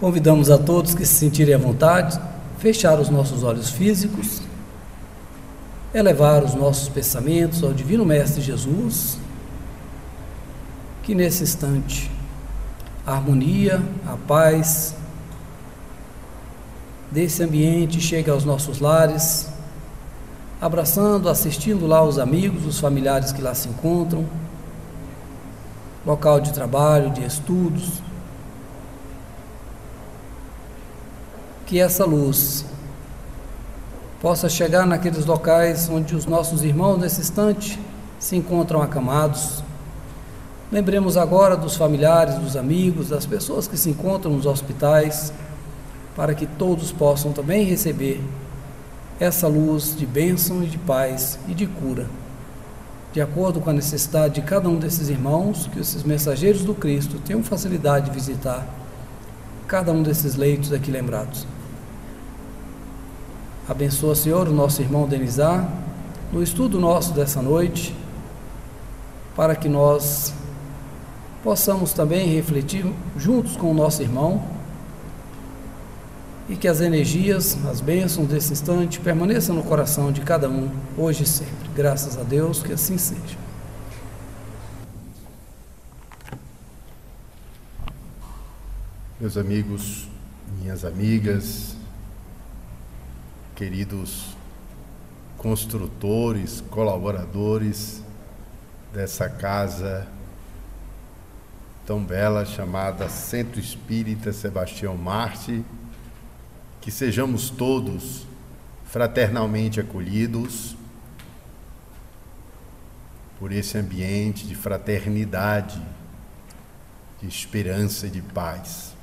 Convidamos a todos que se sentirem à vontade, fechar os nossos olhos físicos, elevar os nossos pensamentos ao Divino Mestre Jesus, que nesse instante a harmonia, a paz desse ambiente chegue aos nossos lares, abraçando, assistindo lá os amigos, os familiares que lá se encontram, local de trabalho, de estudos. Que essa luz possa chegar naqueles locais onde os nossos irmãos nesse instante se encontram acamados. Lembremos agora dos familiares, dos amigos, das pessoas que se encontram nos hospitais, para que todos possam também receber essa luz de bênção e de paz e de cura, de acordo com a necessidade de cada um desses irmãos, que esses mensageiros do Cristo tenham facilidade de visitar cada um desses leitos aqui lembrados. Abençoa, Senhor, o nosso irmão Denizar, no estudo nosso dessa noite, para que nós possamos também refletir juntos com o nosso irmão e que as energias, as bênçãos desse instante permaneçam no coração de cada um, hoje e sempre. Graças a Deus, que assim seja. Meus amigos, minhas amigas, queridos construtores, colaboradores dessa casa tão bela chamada Centro Espírita Sebastião Marte, que sejamos todos fraternalmente acolhidos por esse ambiente de fraternidade, de esperança e de paz.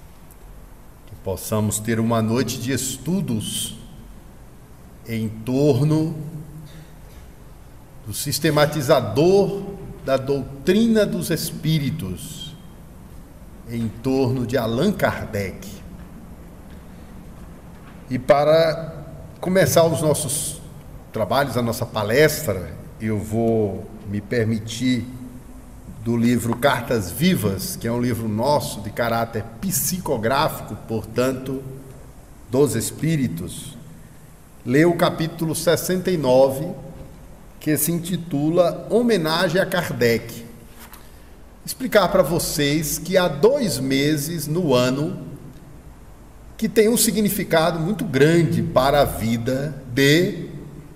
Que possamos ter uma noite de estudos em torno do sistematizador da doutrina dos espíritos, em torno de Allan Kardec. E para começar os nossos trabalhos, a nossa palestra, eu vou me permitir do livro Cartas Vivas, que é um livro nosso de caráter psicográfico, portanto, dos espíritos, ler o capítulo 69, que se intitula Homenagem a Kardec. Explicar para vocês que há 2 meses no ano que tem um significado muito grande para a vida de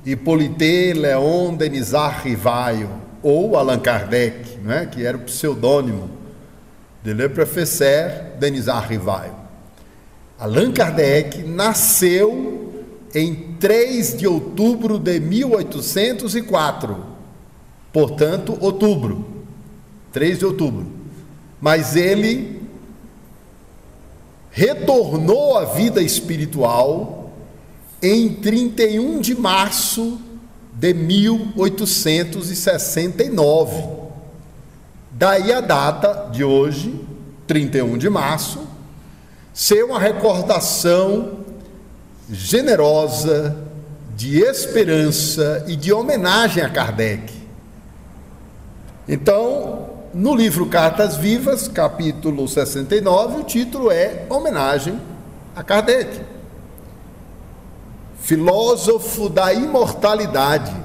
Hippolyte Léon Denisard Rivail, ou Allan Kardec, né, que era o pseudônimo de Le Professeur Denisard Rivail. Allan Kardec nasceu em 3 de outubro de 1804, portanto, outubro, 3 de outubro, mas ele retornou à vida espiritual em 31 de março de 1869. Daí a data de hoje, 31 de março, ser uma recordação generosa de esperança e de homenagem a Kardec. Então, no livro Cartas Vivas, capítulo 69, o título é Homenagem a Kardec. Filósofo da imortalidade,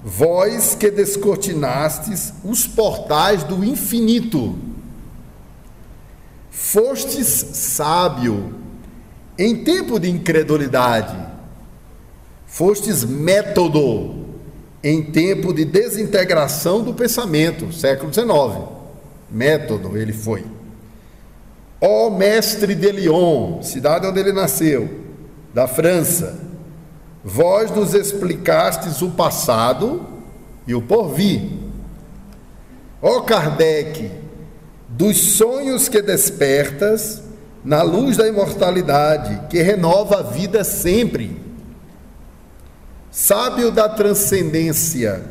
vós que descortinastes os portais do infinito, fostes sábio em tempo de incredulidade, fostes método em tempo de desintegração do pensamento, século XIX, método ele foi. Ó mestre de Lyon, cidade onde ele nasceu, da França, vós nos explicastes o passado e o porvir. Ó Kardec, dos sonhos que despertas na luz da imortalidade, que renova a vida sempre. Sábio da transcendência,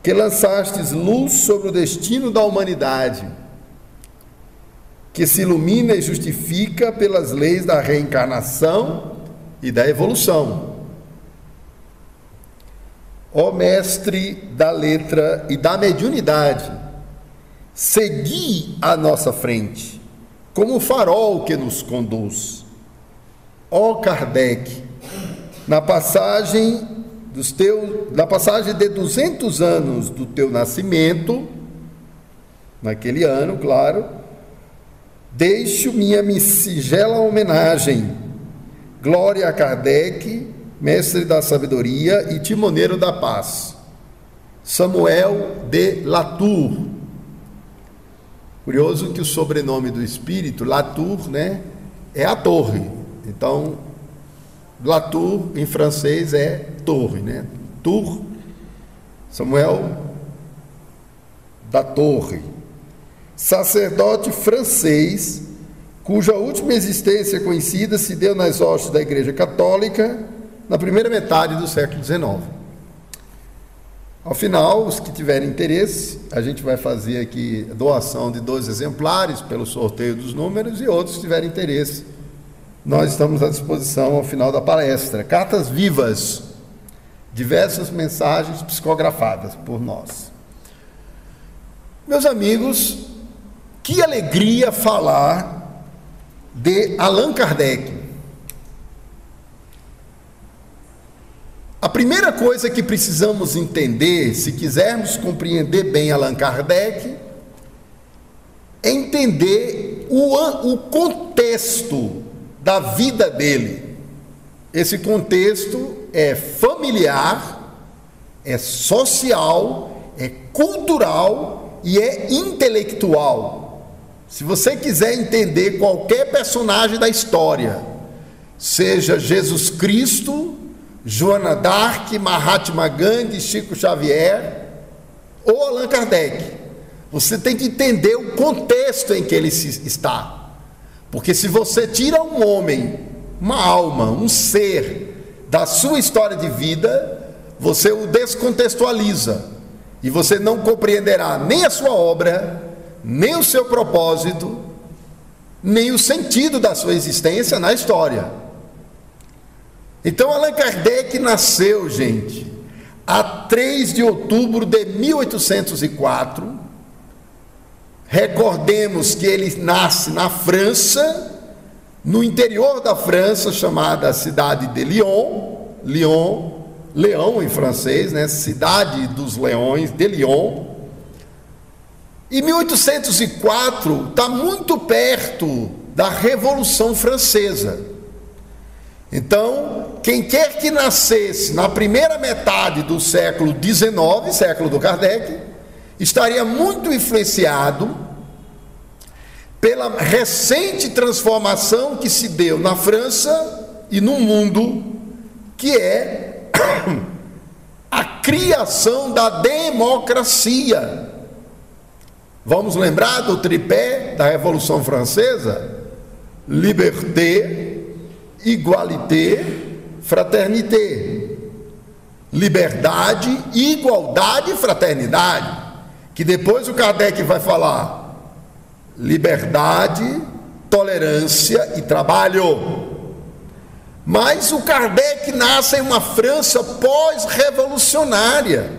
que lançastes luz sobre o destino da humanidade, que se ilumina e justifica pelas leis da reencarnação e da evolução. Ó mestre da letra e da mediunidade, segui à nossa frente, como o farol que nos conduz. Ó Kardec, na passagem de 200 anos do teu nascimento, naquele ano, claro, deixo minha singela homenagem. Glória a Kardec, mestre da sabedoria e timoneiro da paz. Samuel de Latour. Curioso que o sobrenome do espírito, Latour, né, é a torre. Então, Latour em francês é torre, né? Tour, Samuel da Torre. Sacerdote francês, cuja última existência conhecida se deu nas hostes da Igreja Católica na primeira metade do século XIX. Ao final, os que tiverem interesse, a gente vai fazer aqui doação de 2 exemplares pelo sorteio dos números, e outros que tiverem interesse, nós estamos à disposição ao final da palestra. Cartas vivas, diversas mensagens psicografadas por nós. Meus amigos, que alegria falar de Allan Kardec. A primeira coisa que precisamos entender, se quisermos compreender bem Allan Kardec, é entender o contexto da vida dele. Esse contexto é familiar, é social, é cultural e é intelectual. Se você quiser entender qualquer personagem da história, seja Jesus Cristo, Joana d'Arc, Mahatma Gandhi, Chico Xavier ou Allan Kardec, você tem que entender o contexto em que ele está. Porque se você tira um homem, uma alma, um ser da sua história de vida, você o descontextualiza e você não compreenderá nem a sua obra, nem o seu propósito, nem o sentido da sua existência na história. Então Allan Kardec nasceu, gente, a 3 de outubro de 1804. Recordemos que ele nasce na França, no interior da França, chamada cidade de Lyon, Leão em francês, né? Cidade dos Leões de Lyon. E 1804 está muito perto da Revolução Francesa. Então, quem quer que nascesse na primeira metade do século XIX, século do Kardec, estaria muito influenciado pela recente transformação que se deu na França e no mundo, que é a criação da democracia. Vamos lembrar do tripé da Revolução Francesa? Liberté, igualité, fraternité. Liberdade, igualdade e fraternidade. Que depois o Kardec vai falar liberdade, tolerância e trabalho. Mas o Kardec nasce em uma França pós-revolucionária,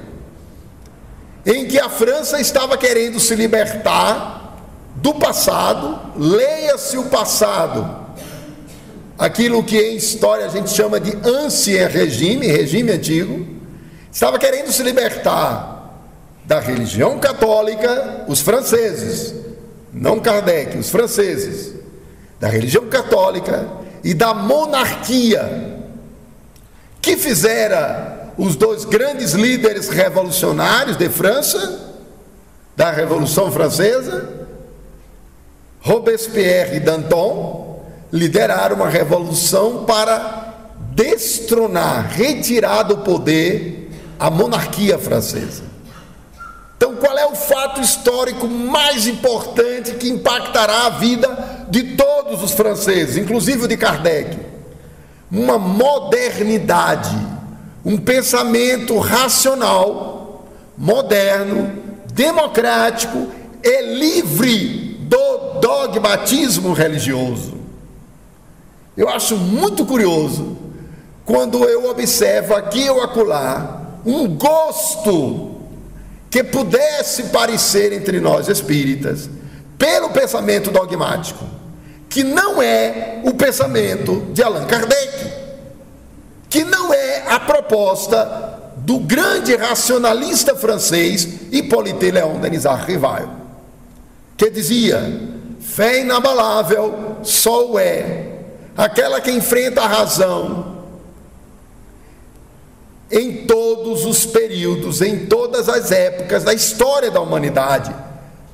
em que a França estava querendo se libertar do passado. Leia-se o passado, aquilo que em história a gente chama de ancien regime, regime antigo. Estava querendo se libertar da religião católica, os franceses, não Kardec, os franceses, da religião católica e da monarquia, que fizera os 2 grandes líderes revolucionários de França, da Revolução Francesa, Robespierre e Danton, lideraram uma revolução para destronar, retirar do poder a monarquia francesa. Então, qual é o fato histórico mais importante que impactará a vida de todos os franceses, inclusive o de Kardec? Uma modernidade, um pensamento racional, moderno, democrático e livre do dogmatismo religioso. Eu acho muito curioso quando eu observo aqui ou acolá um gosto que pudesse parecer entre nós espíritas pelo pensamento dogmático. que não é o pensamento de Allan Kardec, que não é a proposta do grande racionalista francês Hippolyte Léon Denis Rivail, que dizia: fé inabalável só o é aquela que enfrenta a razão em todos os períodos, em todas as épocas da história da humanidade.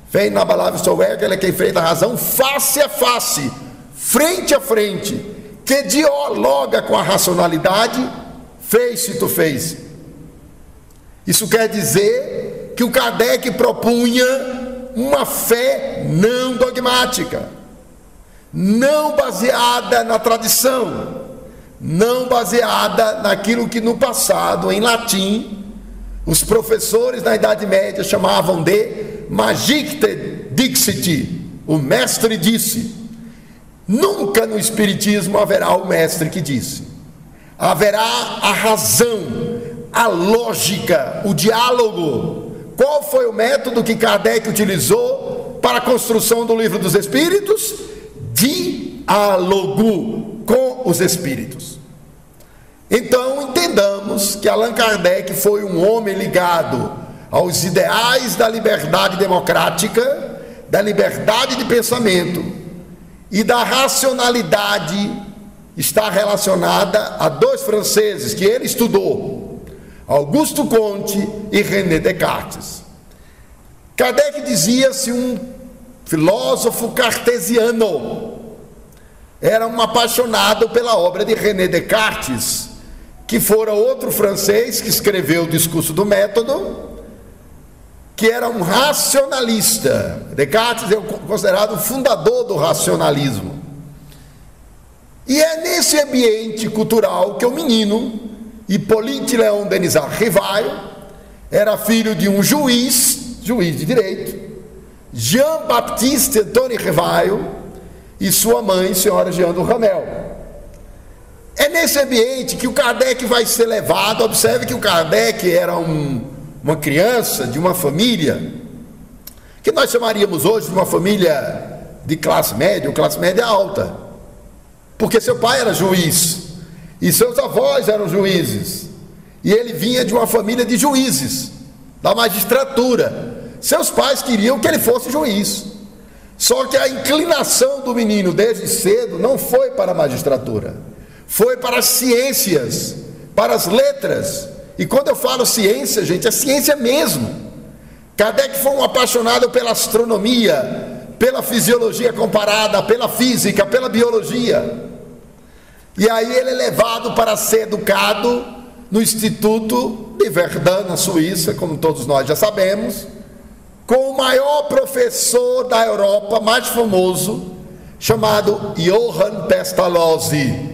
Fé inabalável só é aquela que enfrenta a razão face a face, frente a frente, que dialoga com a racionalidade face to face. Isso quer dizer que o Kardec propunha uma fé não dogmática, não baseada na tradição, não baseada naquilo que no passado, em latim, os professores da Idade Média chamavam de magicte dixit, o mestre disse. Nunca no Espiritismo haverá o mestre que disse. Haverá a razão, a lógica, o diálogo. Qual foi o método que Kardec utilizou para a construção do Livro dos Espíritos? Diálogo com os Espíritos. Então entendamos que Allan Kardec foi um homem ligado aos ideais da liberdade democrática, da liberdade de pensamento e da racionalidade. Está relacionada a dois franceses que ele estudou, Auguste Comte e René Descartes. Kardec dizia-se um filósofo cartesiano, era um apaixonado pela obra de René Descartes, que fora outro francês que escreveu o Discurso do Método, que era um racionalista. Descartes é considerado o fundador do racionalismo. E é nesse ambiente cultural que o menino Hippolyte Léon Denis Rivail era filho de um juiz de direito, Jean-Baptiste Antony Rivail, e sua mãe, senhora Jean do Ramel. É nesse ambiente que o Kardec vai ser levado. Observe que o Kardec era uma criança de uma família que nós chamaríamos hoje de uma família de classe média ou classe média alta, porque seu pai era juiz e seus avós eram juízes, e ele vinha de uma família de juízes, da magistratura. Seus pais queriam que ele fosse juiz, só que a inclinação do menino desde cedo não foi para a magistratura, foi para as ciências, para as letras. E quando eu falo ciência, gente, é ciência mesmo. Kardec foi um apaixonado pela astronomia, pela fisiologia comparada, pela física, pela biologia. E aí ele é levado para ser educado no Instituto de Verdun, na Suíça, como todos nós já sabemos, com o maior professor da Europa, mais famoso, chamado Johann Pestalozzi.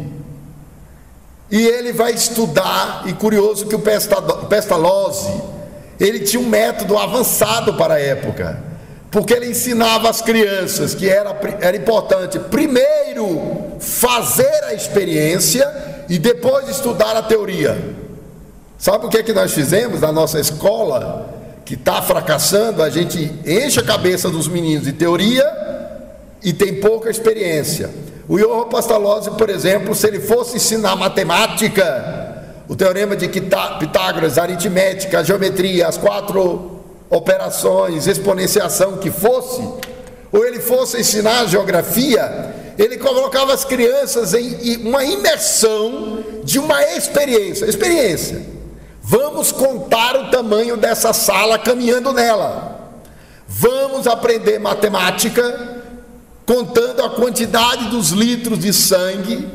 E ele vai estudar, e curioso que o Pestalozzi, ele tinha um método avançado para a época, porque ele ensinava às crianças que era importante primeiro fazer a experiência e depois estudar a teoria. Sabe o que é que nós fizemos na nossa escola, que está fracassando? A gente enche a cabeça dos meninos de teoria e tem pouca experiência. O Johann Pestalozzi, por exemplo, se ele fosse ensinar matemática, o teorema de Pitágoras, aritmética, geometria, as 4 operações, exponenciação que fosse, ou ele fosse ensinar geografia, ele colocava as crianças em uma imersão de uma experiência. Vamos contar o tamanho dessa sala caminhando nela. Vamos aprender matemática contando a quantidade dos litros de sangue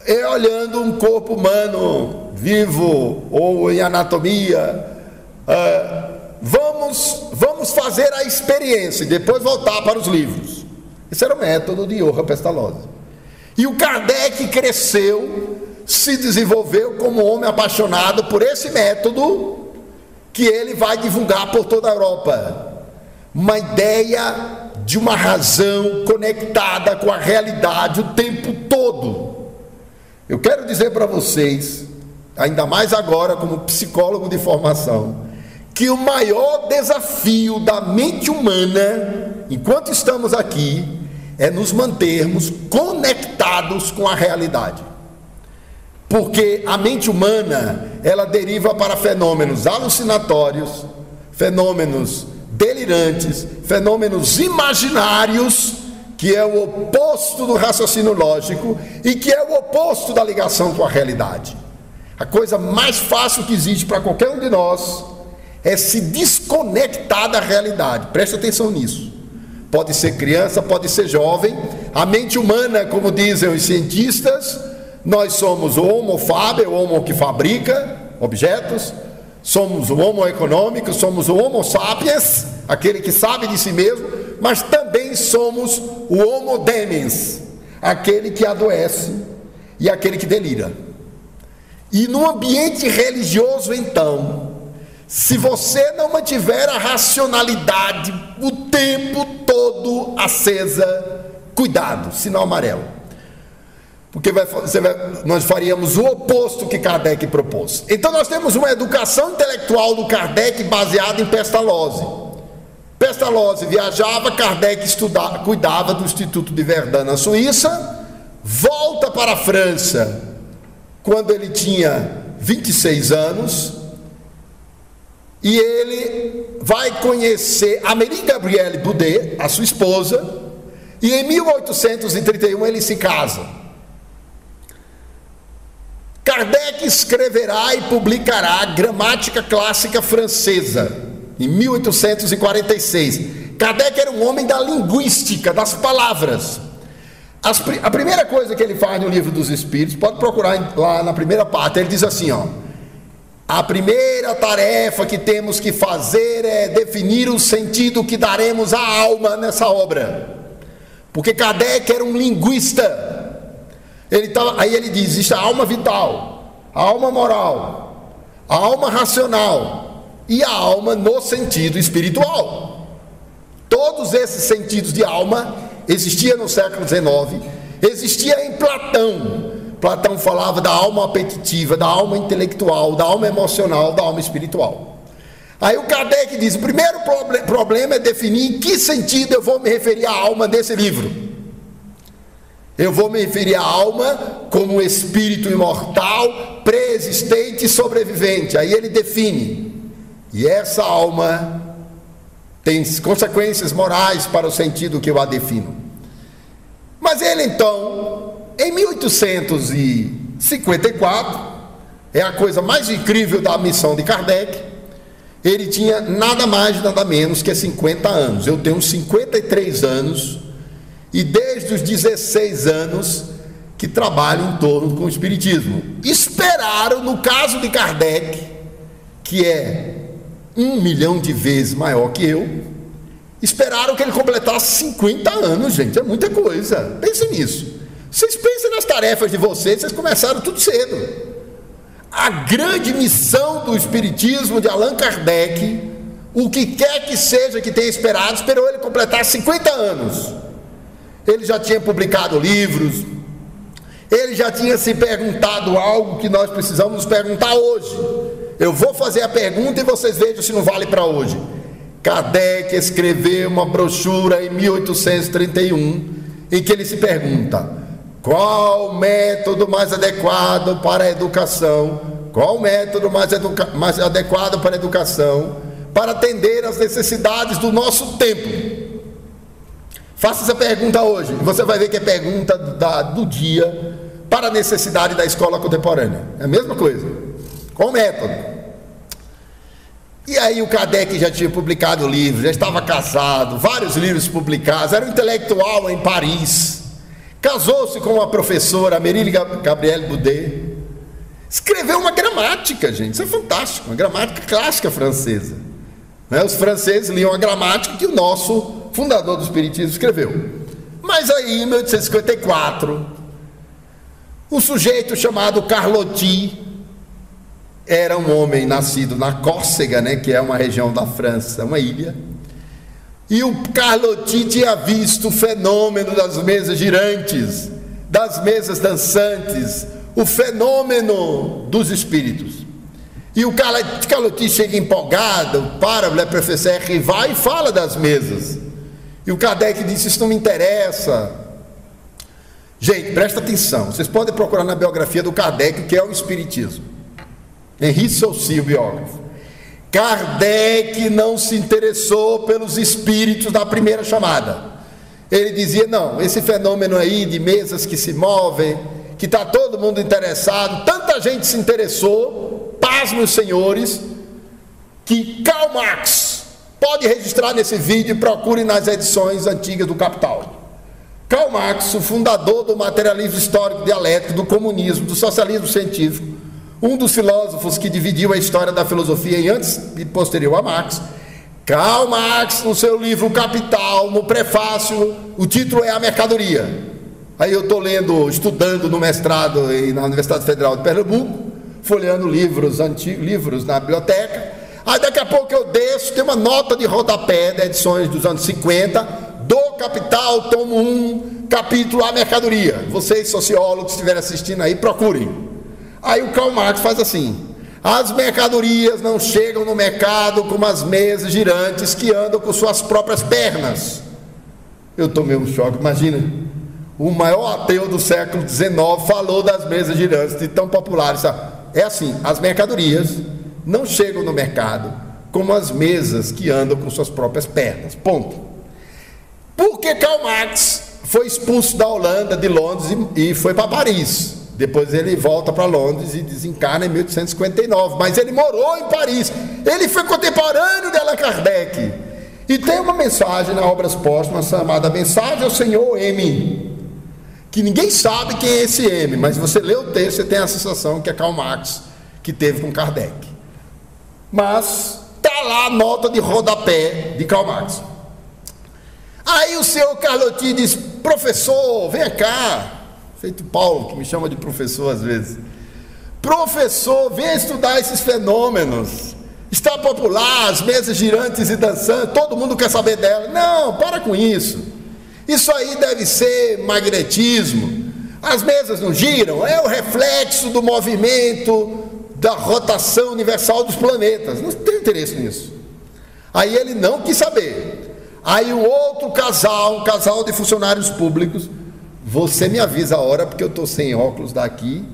e olhando um corpo humano vivo ou em anatomia. Vamos fazer a experiência e depois voltar para os livros. Esse era o método de Johann Pestalozzi. E o Kardec cresceu, se desenvolveu como homem apaixonado por esse método que ele vai divulgar por toda a Europa. Uma ideia de uma razão conectada com a realidade o tempo todo. Eu quero dizer para vocês, ainda mais agora como psicólogo de formação, que o maior desafio da mente humana, enquanto estamos aqui, é nos mantermos conectados com a realidade. Porque a mente humana, ela deriva para fenômenos alucinatórios, fenômenos delirantes, fenômenos imaginários, que é o oposto do raciocínio lógico e que é o oposto da ligação com a realidade. A coisa mais fácil que existe para qualquer um de nós é se desconectar da realidade. Preste atenção nisso. Pode ser criança, pode ser jovem. A mente humana, como dizem os cientistas, nós somos o homo faber, o homo que fabrica objetos, somos o homo econômico, somos o homo sapiens, aquele que sabe de si mesmo, mas também somos o homo demens, aquele que adoece e aquele que delira. E no ambiente religioso, então, se você não mantiver a racionalidade o tempo todo acesa, cuidado, sinal amarelo. Porque nós faríamos o oposto que Kardec propôs. Então nós temos uma educação intelectual do Kardec baseada em Pestalozzi. Pestalozzi viajava, Kardec cuidava do Instituto de Verdun na Suíça, volta para a França quando ele tinha 26 anos, e ele vai conhecer Amélie Gabrielle Boudet, a sua esposa, e em 1831 ele se casa. Kardec escreverá e publicará a Gramática Clássica Francesa, em 1846. Kardec era um homem da linguística, das palavras. A primeira coisa que ele faz no Livro dos Espíritos, pode procurar lá na primeira parte, ele diz assim, ó: a primeira tarefa que temos que fazer é definir o sentido que daremos à alma nessa obra. Porque Kardec era um linguista. Aí ele diz: existe a alma vital, a alma moral, a alma racional e a alma no sentido espiritual. Todos esses sentidos de alma existiam no século XIX, existia em Platão. Platão falava da alma apetitiva, da alma intelectual, da alma emocional, da alma espiritual. Aí o Kardec diz: o primeiro problema é definir em que sentido eu vou me referir à alma nesse livro. Eu vou me referir à alma como um espírito imortal, pré-existente e sobrevivente. Aí ele define. E essa alma tem consequências morais para o sentido que eu a defino. Mas ele então, em 1854, é a coisa mais incrível da missão de Kardec, ele tinha nada mais, nada menos que 50 anos. Eu tenho 53 anos. E desde os 16 anos que trabalho em torno com o Espiritismo. Esperaram, no caso de Kardec, que é 1 milhão de vezes maior que eu, esperaram que ele completasse 50 anos, gente, é muita coisa. Pensem nisso. Vocês pensem nas tarefas de vocês começaram tudo cedo. A grande missão do Espiritismo de Allan Kardec, o que quer que seja que tenha esperado, esperou ele completar 50 anos. Ele já tinha publicado livros, ele já tinha se perguntado algo que nós precisamos nos perguntar hoje. Eu vou fazer a pergunta e vocês vejam se não vale para hoje. Kardec escreveu uma brochura em 1831, em que ele se pergunta: qual o método mais adequado para a educação? Qual o método mais adequado para a educação, para atender às necessidades do nosso tempo? Faça essa pergunta hoje, e você vai ver que é pergunta do dia para a necessidade da escola contemporânea. É a mesma coisa. Qual o método? E aí o Kardec já tinha publicado livros, já estava casado, vários livros publicados, era um intelectual em Paris, casou-se com uma professora, Amélie Gabrielle Boudet, escreveu uma gramática, gente, isso é fantástico, uma gramática clássica francesa. Os franceses liam a gramática que o nosso fundador do Espiritismo escreveu. Mas aí, em 1854, um sujeito chamado Carlotti, era um homem nascido na Córcega, que é uma região da França, uma ilha, e o Carlotti tinha visto o fenômeno das mesas girantes, das mesas dançantes, o fenômeno dos espíritos. E o Carlotti chega empolgado para o professor Rival e fala das mesas. E o Kardec disse: isso não me interessa. Gente, presta atenção, vocês podem procurar na biografia do Kardec o que é o Espiritismo. Henri Saussure, o biógrafo. Kardec não se interessou pelos espíritos da primeira chamada. Ele dizia: não, esse fenômeno aí de mesas que se movem, que está todo mundo interessado, tanta gente se interessou, pasmem os senhores, que Karl Marx, pode registrar nesse vídeo e procure nas edições antigas do Capital. Karl Marx, o fundador do materialismo histórico dialético, do comunismo, do socialismo científico, um dos filósofos que dividiu a história da filosofia em antes e posterior a Marx. Karl Marx, no seu livro Capital, no prefácio, o título é A Mercadoria. Aí eu estou lendo, estudando no mestrado na Universidade Federal de Pernambuco, folheando livros antigos, livros na biblioteca. Aí daqui a pouco eu desço, tem uma nota de rodapé de edições dos anos 50, do Capital, tomo 1, capítulo A Mercadoria. Vocês, sociólogos, que estiverem assistindo aí, procurem. Aí o Karl Marx faz assim: as mercadorias não chegam no mercado como as mesas girantes que andam com suas próprias pernas. Eu tomei um choque. Imagina, o maior ateu do século XIX falou das mesas girantes, de tão populares. É assim: as mercadorias não chegam no mercado como as mesas que andam com suas próprias pernas. Ponto. Porque Karl Marx foi expulso da Holanda, de Londres, e foi para Paris. Depois ele volta para Londres e desencarna em 1859, mas ele morou em Paris. Ele foi contemporâneo de Allan Kardec. E tem uma mensagem na Obras Póstumas chamada Mensagem ao Senhor M, que ninguém sabe quem é esse M, mas você lê o texto e tem a sensação que é Karl Marx que teve com Kardec. Mas está lá a nota de rodapé de Karl Marx. Aí o senhor Carlotti diz: professor, vem cá. Feito Paulo, que me chama de professor às vezes. Professor, vem estudar esses fenômenos. Está popular, as mesas girantes e dançantes, todo mundo quer saber dela. Não, para com isso. Isso aí deve ser magnetismo. As mesas não giram, é o reflexo do movimento da rotação universal dos planetas. Não tem interesse nisso. Aí ele não quis saber. Aí o outro casal, um casal de funcionários públicos: você me avisa a hora, porque eu estou sem óculos daqui,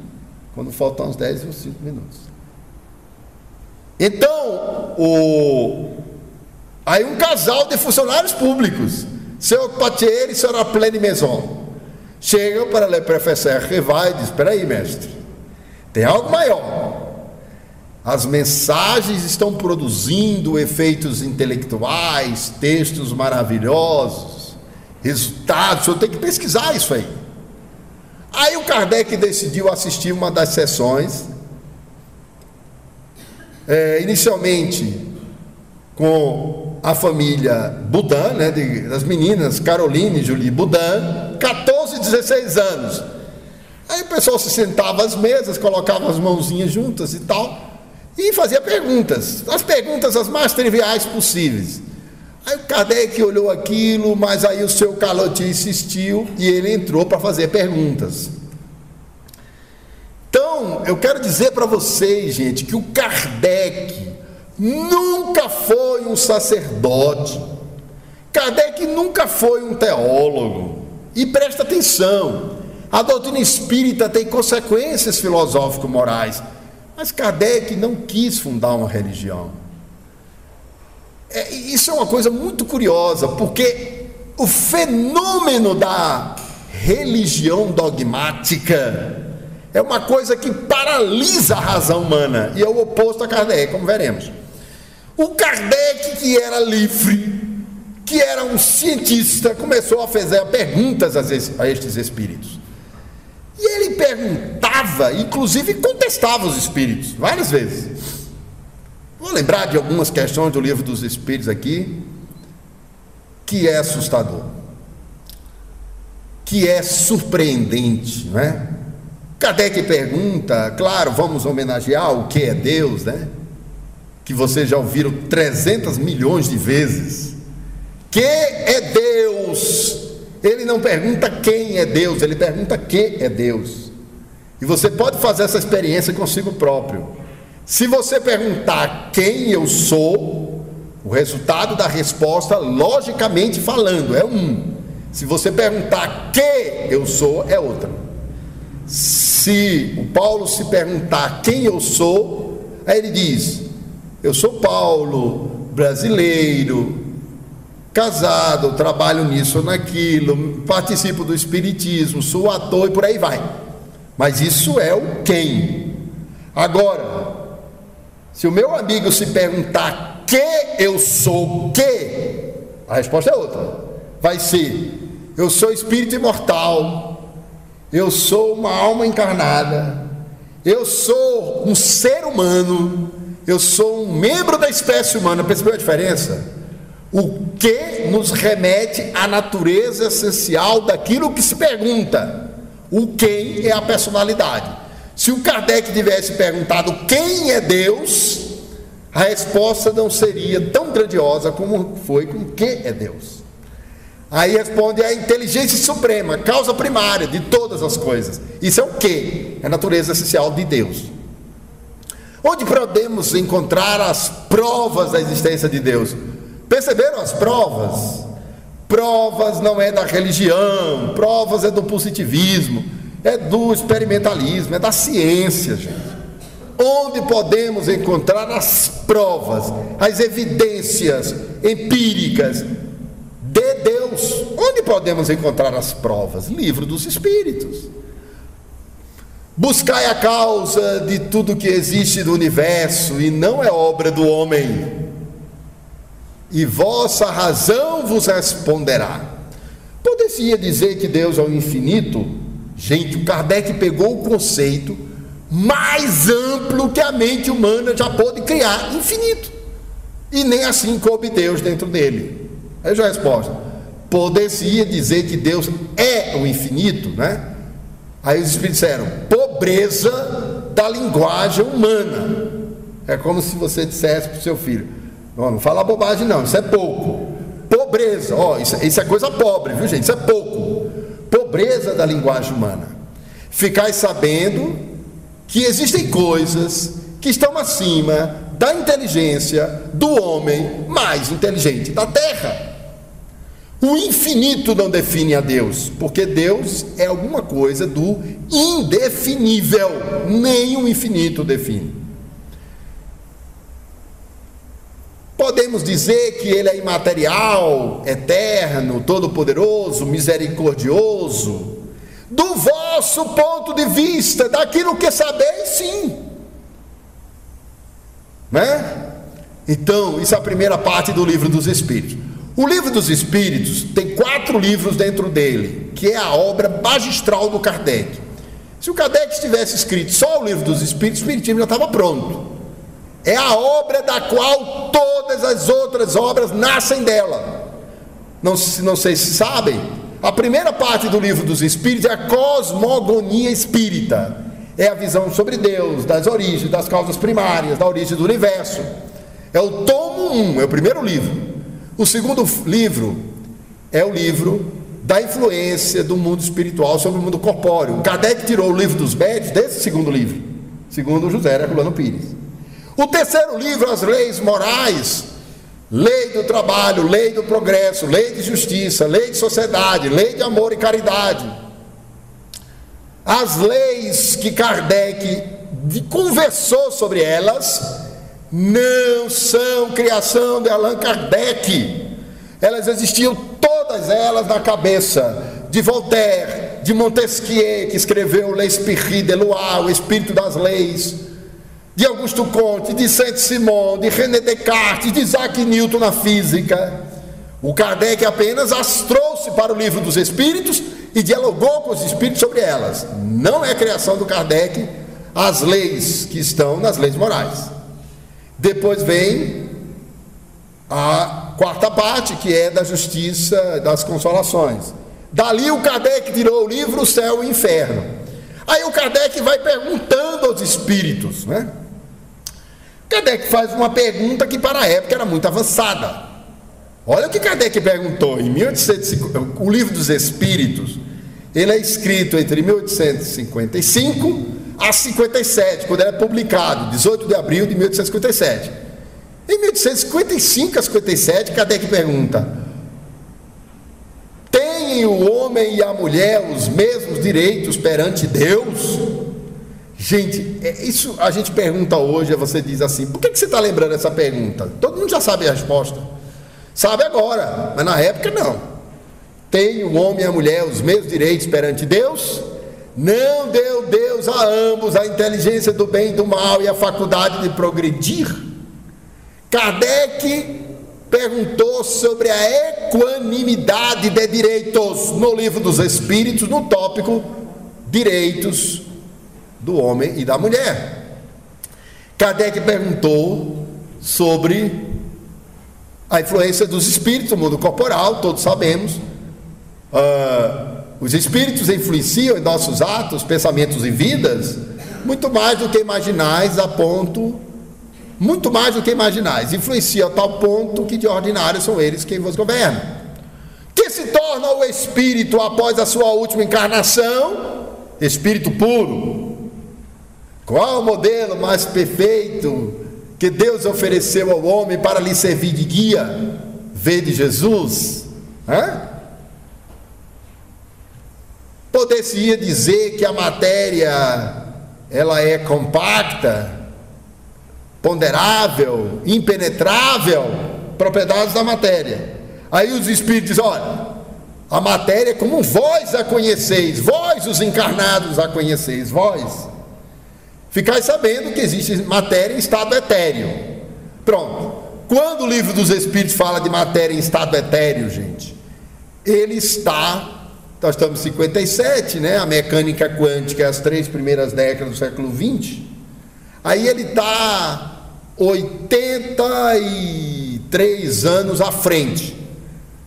quando faltam uns 10 ou 5 minutos. Então, aí um casal de funcionários públicos, seu Patier e senhora Pleine Maison, chegam para o professor Revai e diz: espera aí, mestre, tem algo maior. As mensagens estão produzindo efeitos intelectuais, textos maravilhosos, resultados, o senhor tem que pesquisar isso aí. Aí o Kardec decidiu assistir uma das sessões, inicialmente com a família Boudin, né, das meninas Caroline e Julie Boudin, 14 e 16 anos. Aí o pessoal se sentava às mesas, colocava as mãozinhas juntas e tal, e fazia perguntas, as perguntas as mais triviais possíveis. Aí o Kardec olhou aquilo, mas aí o seu Carlotti insistiu e ele entrou para fazer perguntas. Então, eu quero dizer para vocês, gente, que o Kardec nunca foi um sacerdote. Kardec nunca foi um teólogo. E presta atenção, a doutrina espírita tem consequências filosófico-morais, mas Kardec não quis fundar uma religião. Isso é uma coisa muito curiosa, porque o fenômeno da religião dogmática é uma coisa que paralisa a razão humana, e é o oposto a Kardec, como veremos. O Kardec, que era livre, que era um cientista, começou a fazer perguntas a estes espíritos. E ele perguntava, inclusive contestava os espíritos, várias vezes. Vou lembrar de algumas questões do Livro dos Espíritos aqui, que é assustador, que é surpreendente, não é? Kardec pergunta, claro, vamos homenagear o que é Deus, né? Que vocês já ouviram 300 milhões de vezes. Que é Deus? Ele não pergunta quem é Deus, ele pergunta que é Deus. E você pode fazer essa experiência consigo próprio. Se você perguntar quem eu sou, O resultado da resposta, logicamente falando, é um. Se você perguntar que eu sou, é outra. Se o Paulo se perguntar quem eu sou, aí ele diz: eu sou Paulo, brasileiro, casado, trabalho nisso ou naquilo, participo do espiritismo, sou ator e por aí vai. Mas isso é o quem. Agora, se o meu amigo se perguntar que eu sou que, a resposta é outra. Vai ser: eu sou espírito imortal, eu sou uma alma encarnada, eu sou um ser humano, eu sou um membro da espécie humana. Percebeu a diferença? O que nos remete à natureza essencial daquilo que se pergunta. O quem é a personalidade. Se o Kardec tivesse perguntado quem é Deus, a resposta não seria tão grandiosa como foi com o que é Deus. Aí responde: a inteligência suprema, causa primária de todas as coisas. Isso é o que? É a natureza essencial de Deus. Onde podemos encontrar as provas da existência de Deus? Perceberam as provas? Provas não é da religião, provas é do positivismo, é do experimentalismo, é da ciência, gente. Onde podemos encontrar as provas, as evidências empíricas de Deus? Onde podemos encontrar as provas? Livro dos Espíritos. Buscai a causa de tudo que existe no universo, e não é obra do homem, e vossa razão vos responderá. Poderia dizer que Deus é o infinito? Gente, o Kardec pegou o conceito mais amplo que a mente humana já pôde criar: infinito. E nem assim coube Deus dentro dele. Aí já a resposta: poderia dizer que Deus é o infinito, né? Aí os espíritos disseram: pobreza da linguagem humana. É como se você dissesse para o seu filho: não fala bobagem não, isso é pouco. Pobreza, isso é coisa pobre, viu, gente? Isso é pouco. Pobreza da linguagem humana. Ficai sabendo que existem coisas que estão acima da inteligência do homem mais inteligente da terra. O infinito não define a Deus, porque Deus é alguma coisa do indefinível. Nem o infinito define. Podemos dizer que ele é imaterial, eterno, todo-poderoso, misericordioso. Do vosso ponto de vista, daquilo que sabeis, sim. Né? Então, isso é a primeira parte do Livro dos Espíritos. O Livro dos Espíritos tem 4 livros dentro dele, que é a obra magistral do Kardec. Se o Kardec tivesse escrito só o Livro dos Espíritos, o Espiritismo já estava pronto. É a obra da qual todas as outras obras nascem dela. Não sei se sabem, a primeira parte do Livro dos Espíritos é a cosmogonia espírita. É a visão sobre Deus, das origens, das causas primárias, da origem do universo. É o tomo 1, é o primeiro livro. O segundo livro é o livro da influência do mundo espiritual sobre o mundo corpóreo. Kardec tirou o Livro dos Médiuns desse segundo livro, segundo José Herculano Pires. O terceiro livro, as leis morais, lei do trabalho, lei do progresso, lei de justiça, lei de sociedade, lei de amor e caridade. As leis que Kardec conversou sobre elas não são criação de Allan Kardec. Elas existiam todas elas na cabeça de Voltaire, de Montesquieu, que escreveu L'Esprit de Loire, o Espírito das Leis, de Augusto Comte, de Saint-Simon, de René Descartes, de Isaac Newton na física. O Kardec apenas as trouxe para o Livro dos Espíritos e dialogou com os espíritos sobre elas. Não é criação do Kardec as leis que estão nas leis morais. Depois vem a quarta parte, que é da justiça, das consolações. Dali o Kardec tirou o livro O Céu e o Inferno. Aí o Kardec vai perguntando aos espíritos, né? Kardec faz uma pergunta que para a época era muito avançada. Olha o que Kardec perguntou em 1850. O Livro dos Espíritos, ele é escrito entre 1855 a 57, quando ele é publicado, 18 de abril de 1857. Em 1855 a 57, Kardec pergunta: têm o homem e a mulher os mesmos direitos perante Deus? Gente, isso a gente pergunta hoje, você diz assim: por que você está lembrando essa pergunta? Todo mundo já sabe a resposta. Sabe agora, mas na época não. Tem o homem e a mulher os mesmos direitos perante Deus? Não deu Deus a ambos a inteligência do bem e do mal e a faculdade de progredir? Kardec perguntou sobre a equanimidade de direitos no Livro dos Espíritos, no tópico Direitos do Homem e da Mulher. Kardec perguntou sobre a influência dos espíritos no mundo corporal. Todos sabemos, os espíritos influenciam em nossos atos, pensamentos e vidas muito mais do que imaginais, influenciam a tal ponto que de ordinário são eles quem vos governam. Que se torna o espírito após a sua última encarnação? Espírito puro. Qual o modelo mais perfeito que Deus ofereceu ao homem para lhe servir de guia? Vede Jesus. Poder-se-ia dizer que a matéria ela é compacta, ponderável, impenetrável, propriedades da matéria. Aí os espíritos dizem: olha, a matéria é como vós a conheceis, vós os encarnados a conheceis, vós. Ficai sabendo que existe matéria em estado etéreo. Pronto. Quando o Livro dos Espíritos fala de matéria em estado etéreo, gente, ele está... Nós estamos em 57, né? A mecânica quântica é as 3 primeiras décadas do século XX. Aí ele está 83 anos à frente.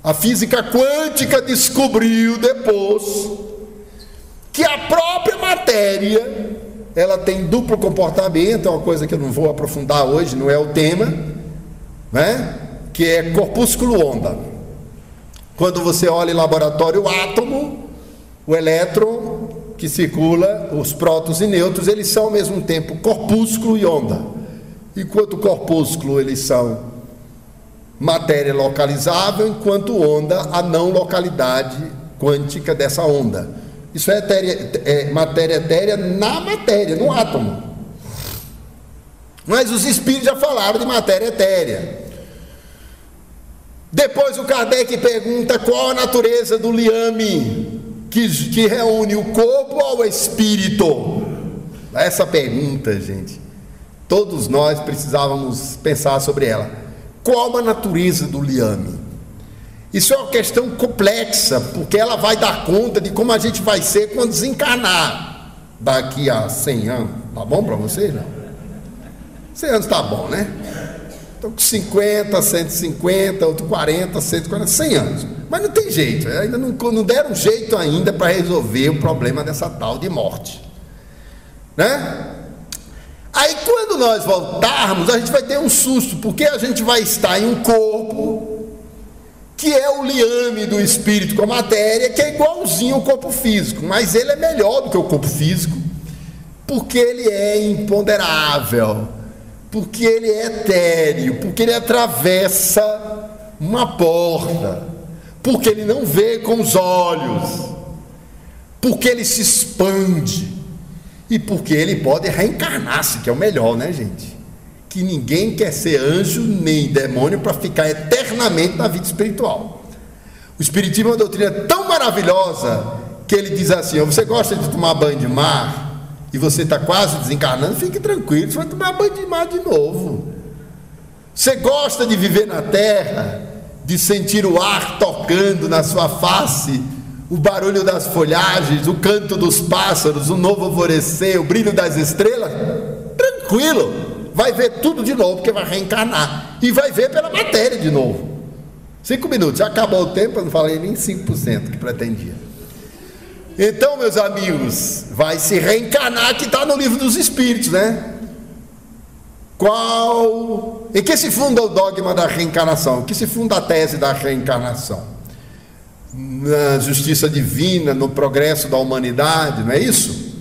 A física quântica descobriu depois que a própria matéria ela tem duplo comportamento. É uma coisa que eu não vou aprofundar hoje, não é o tema, né? Que é corpúsculo-onda. Quando você olha em laboratório o átomo, o elétron que circula, os prótons e nêutrons, eles são ao mesmo tempo corpúsculo e onda. Enquanto corpúsculo eles são matéria localizável, enquanto onda a não localidade quântica dessa onda. Isso é matéria etérea na matéria, no átomo. Mas os espíritos já falaram de matéria etérea. Depois o Kardec pergunta qual a natureza do liame que reúne o corpo ao espírito. Essa pergunta, gente, todos nós precisávamos pensar sobre ela. Qual a natureza do liame? Isso é uma questão complexa, porque ela vai dar conta de como a gente vai ser quando desencarnar daqui a 100 anos. Tá bom para vocês, não? 100 anos tá bom, né? Estou com 50, 150, outro 40, 140, 100 anos. Mas não tem jeito, ainda não deram jeito ainda para resolver o problema dessa tal de morte, né? Aí quando nós voltarmos, a gente vai ter um susto, porque a gente vai estar em um corpo que é o liame do espírito com a matéria, que é igualzinho ao corpo físico, mas ele é melhor do que o corpo físico, porque ele é imponderável, porque ele é etéreo, porque ele atravessa uma porta, porque ele não vê com os olhos, porque ele se expande, e porque ele pode reencarnar-se, que é o melhor, né, gente? Que ninguém quer ser anjo nem demônio para ficar eternamente na vida espiritual. O Espiritismo é uma doutrina tão maravilhosa que ele diz assim: você gosta de tomar banho de mar e você está quase desencarnando, fique tranquilo, você vai tomar banho de mar de novo. Você gosta de viver na terra, de sentir o ar tocando na sua face, o barulho das folhagens, o canto dos pássaros, o novo alvorecer, o brilho das estrelas? Tranquilo, vai ver tudo de novo, porque vai reencarnar, e vai ver pela matéria de novo. 5 minutos, já acabou o tempo, eu não falei nem 5% que pretendia. Então, meus amigos, vai se reencarnar, que está no Livro dos Espíritos, né? Em que se funda o dogma da reencarnação? Em que se funda a tese da reencarnação? Na justiça divina, no progresso da humanidade, não é isso?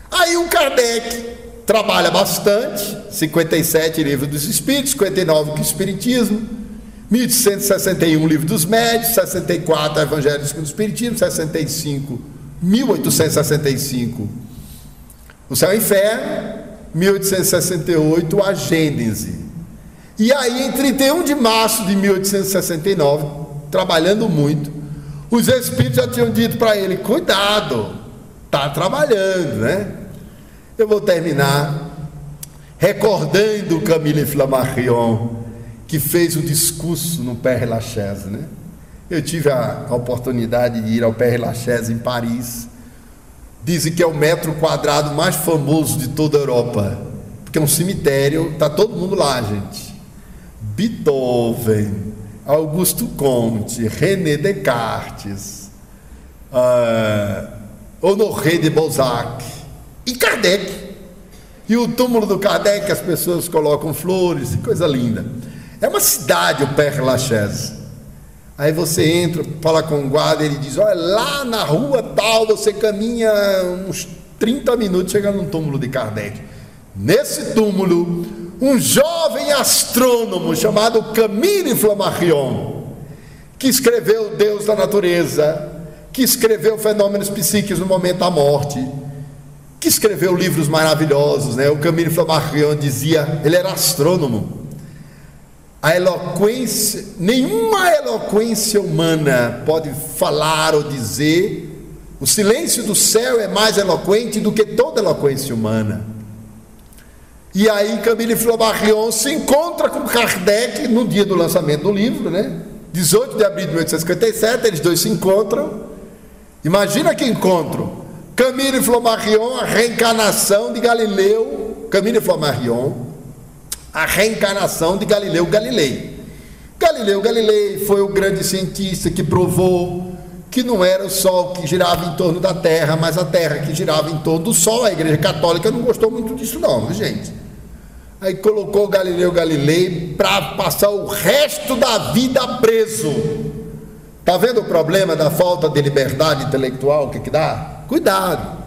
Aí o Kardec trabalha bastante, 57 livros dos Espíritos, 59 do Espiritismo, 1161 livro dos Médios, 64 Evangelho segundo o Espiritismo, 1865 o Céu e Inferno, 1868 a Gênese. E aí em 31 de março de 1869, trabalhando muito, os Espíritos já tinham dito para ele: cuidado, está trabalhando, né? Eu vou terminar recordando Camille Flammarion, que fez o discurso no Père Lachaise, né? Eu tive a oportunidade de ir ao Père Lachaise em Paris. Dizem que é o metro quadrado mais famoso de toda a Europa, porque é um cemitério, está todo mundo lá, gente. Beethoven, Auguste Comte, René Descartes, Honoré de Balzac e Kardec. E o túmulo do Kardec, as pessoas colocam flores, coisa linda. É uma cidade o Père Lachaise. Aí você entra, fala com o guarda, ele diz: olha, lá na rua tal, você caminha uns 30 minutos, chega num túmulo de Kardec. Nesse túmulo, um jovem astrônomo chamado Camille Flammarion, que escreveu Deus da Natureza, que escreveu Fenômenos Psíquicos no Momento da Morte, que escreveu livros maravilhosos, né? O Camille Flammarion dizia, ele era astrônomo: a eloquência, nenhuma eloquência humana pode falar ou dizer, o silêncio do céu é mais eloquente do que toda eloquência humana. E aí Camille Flammarion se encontra com Kardec no dia do lançamento do livro, né? 18 de abril de 1857, eles dois se encontram. Imagina que encontro! Camille Flammarion, a reencarnação de Galileu. Camille Flammarion, a reencarnação de Galileu Galilei. Galileu Galilei foi o grande cientista que provou que não era o Sol que girava em torno da Terra, mas a Terra que girava em torno do Sol. A Igreja Católica não gostou muito disso não, gente. Aí colocou Galileu Galilei para passar o resto da vida preso. Está vendo o problema da falta de liberdade intelectual? O que dá? Cuidado.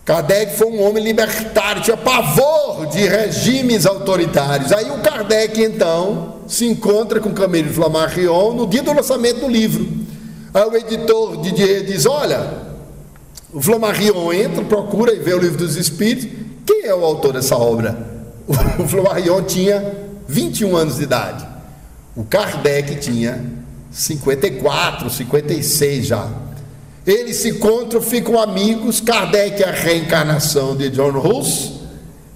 Kardec foi um homem libertário, tinha pavor de regimes autoritários. Aí o Kardec então se encontra com Camille Flammarion no dia do lançamento do livro. Aí o editor Didier diz: olha, o Flammarion entra, procura e vê o Livro dos Espíritos. Quem é o autor dessa obra? O Flammarion tinha 21 anos de idade. O Kardec tinha 54, 56 já. Eles se encontram, ficam amigos. Kardec é a reencarnação de John Rawls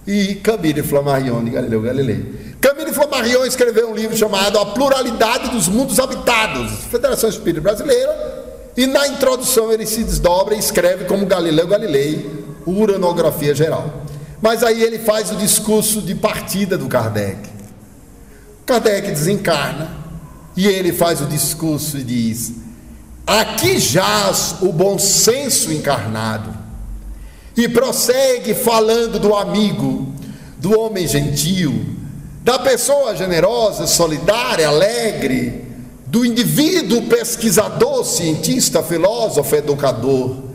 e Camille Flammarion de Galileu Galilei. Camille Flammarion escreveu um livro chamado A Pluralidade dos Mundos Habitados, Federação Espírita Brasileira, e na introdução ele se desdobra e escreve como Galileu Galilei, Uranografia Geral. Mas aí ele faz o discurso de partida do Kardec. Kardec desencarna e ele faz o discurso e diz: aqui jaz o bom senso encarnado. E prossegue falando do amigo, do homem gentil, da pessoa generosa, solidária, alegre, do indivíduo pesquisador, cientista, filósofo, educador,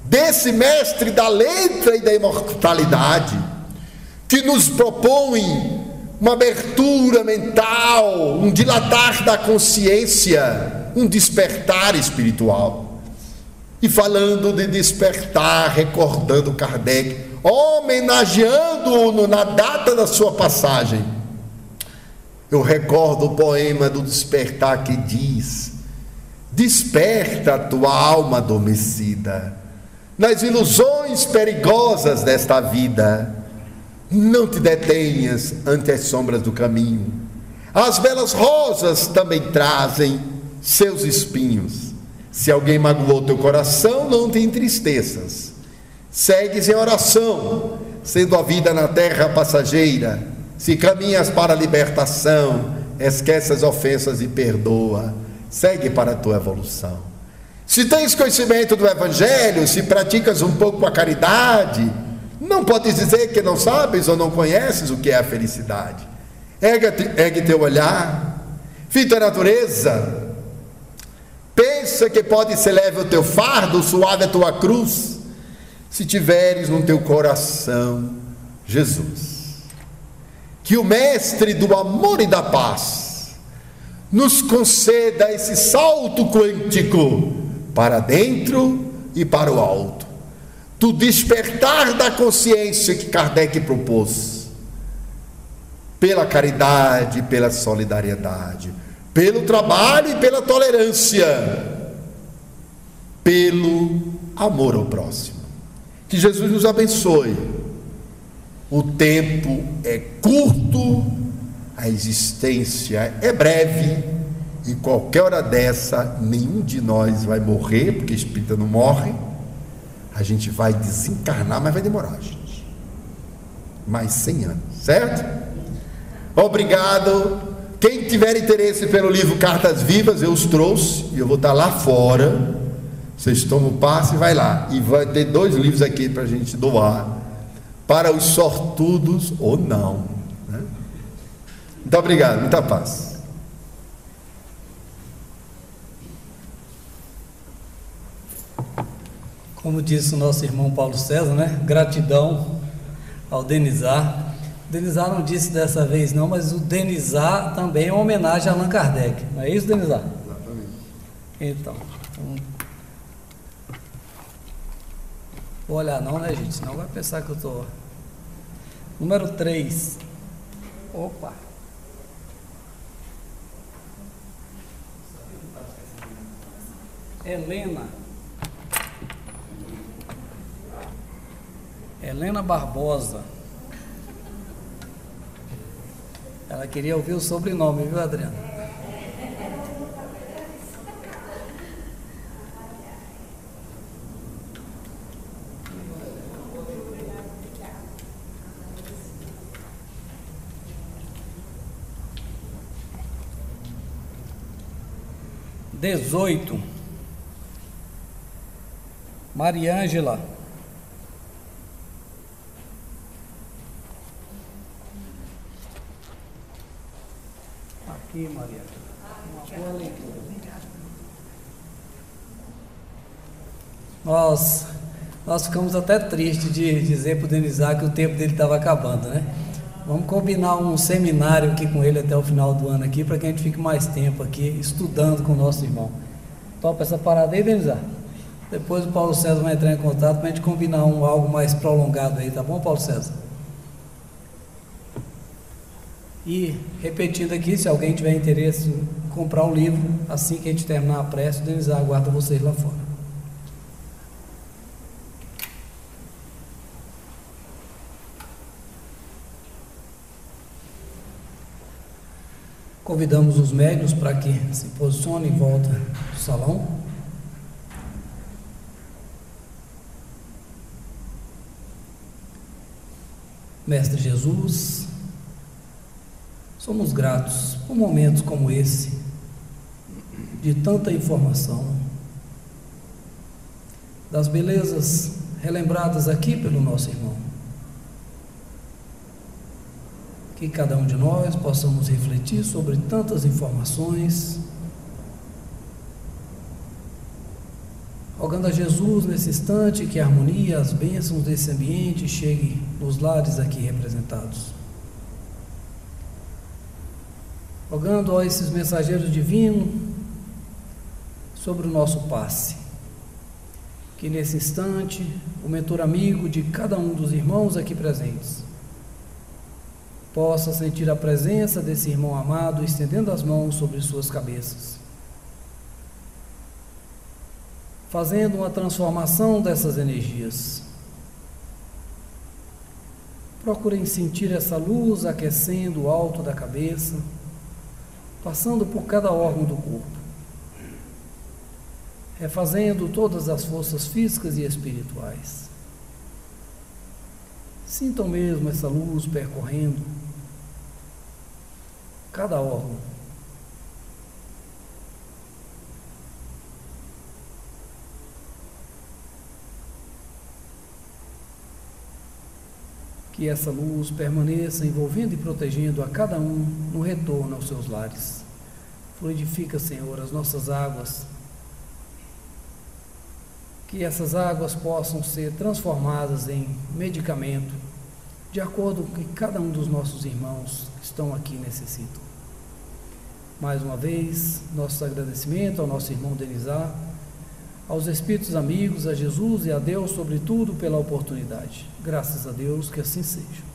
desse mestre da letra e da imortalidade, que nos propõe uma abertura mental, um dilatar da consciência, um despertar espiritual. E falando de despertar, recordando Kardec, homenageando-o na data da sua passagem, eu recordo o poema do Despertar que diz: desperta a tua alma adormecida nas ilusões perigosas desta vida, não te detenhas ante as sombras do caminho, as belas rosas também trazem seus espinhos. Se alguém magoou teu coração, não te entristeças, segues em oração, sendo a vida na terra passageira. Se caminhas para a libertação, esquece as ofensas e perdoa, segue para a tua evolução. Se tens conhecimento do Evangelho, se praticas um pouco a caridade, não podes dizer que não sabes ou não conheces o que é a felicidade. Ergue teu olhar, fita a natureza, pensa que pode ser leve o teu fardo, suave a tua cruz. se tiveres no teu coração Jesus. Que o Mestre do amor e da paz nos conceda esse salto quântico para dentro e para o alto, do despertar da consciência que Kardec propôs, pela caridade, pela solidariedade, pelo trabalho e pela tolerância, pelo amor ao próximo. Que Jesus nos abençoe. O tempo é curto, a existência é breve, e qualquer hora dessa, nenhum de nós vai morrer, porque espírita não morre. A gente vai desencarnar, mas vai demorar, gente. Mais 100 anos, certo? Obrigado. Quem tiver interesse pelo livro Cartas Vivas, eu os trouxe, e eu vou estar lá fora. Vocês tomam o passe e vai lá. E vai ter 2 livros aqui para a gente doar, para os sortudos ou não, né? Muito obrigado, muita paz. Como disse o nosso irmão Paulo César, né? Gratidão ao Denizar. O Denizar não disse dessa vez não, mas o Denizar também é uma homenagem a Allan Kardec. Não é isso, Denizar? Exatamente. Então, vou olhar não, né, gente? Senão vai pensar que eu estou... Número 3. Opa! Helena Barbosa. Ela queria ouvir o sobrenome, viu, Adriana? Dezoito. Mariângela. Aqui, Maria. Uma boa leitura. Nós ficamos até tristes de dizer para o Denizar que o tempo dele estava acabando, né? Vamos combinar um seminário aqui com ele até o final do ano aqui, para que a gente fique mais tempo aqui estudando com o nosso irmão. Topa essa parada aí, Denizar? Depois o Paulo César vai entrar em contato para a gente combinar algo mais prolongado aí, tá bom, Paulo César? E, repetindo aqui, se alguém tiver interesse em comprar o livro, assim que a gente terminar a prece, o Denizar aguarda vocês lá fora. Convidamos os médiuns para que se posicionem em volta do salão. Mestre Jesus, somos gratos por momentos como esse, de tanta informação, das belezas relembradas aqui pelo nosso irmão. Que cada um de nós possamos refletir sobre tantas informações, rogando a Jesus nesse instante que a harmonia e as bênçãos desse ambiente cheguem nos lares aqui representados. Rogando a esses mensageiros divinos sobre o nosso passe, que nesse instante o mentor amigo de cada um dos irmãos aqui presentes possa sentir a presença desse irmão amado estendendo as mãos sobre suas cabeças, fazendo uma transformação dessas energias. Procurem sentir essa luz aquecendo o alto da cabeça, passando por cada órgão do corpo, refazendo todas as forças físicas e espirituais. Sintam mesmo essa luz percorrendo cada órgão. Que essa luz permaneça envolvendo e protegendo a cada um no retorno aos seus lares. Fluidifica, Senhor, as nossas águas, que essas águas possam ser transformadas em medicamento, de acordo com o que cada um dos nossos irmãos que estão aqui necessitam. Mais uma vez, nosso agradecimento ao nosso irmão Denizar, aos espíritos amigos, a Jesus e a Deus, sobretudo, pela oportunidade. Graças a Deus, que assim seja.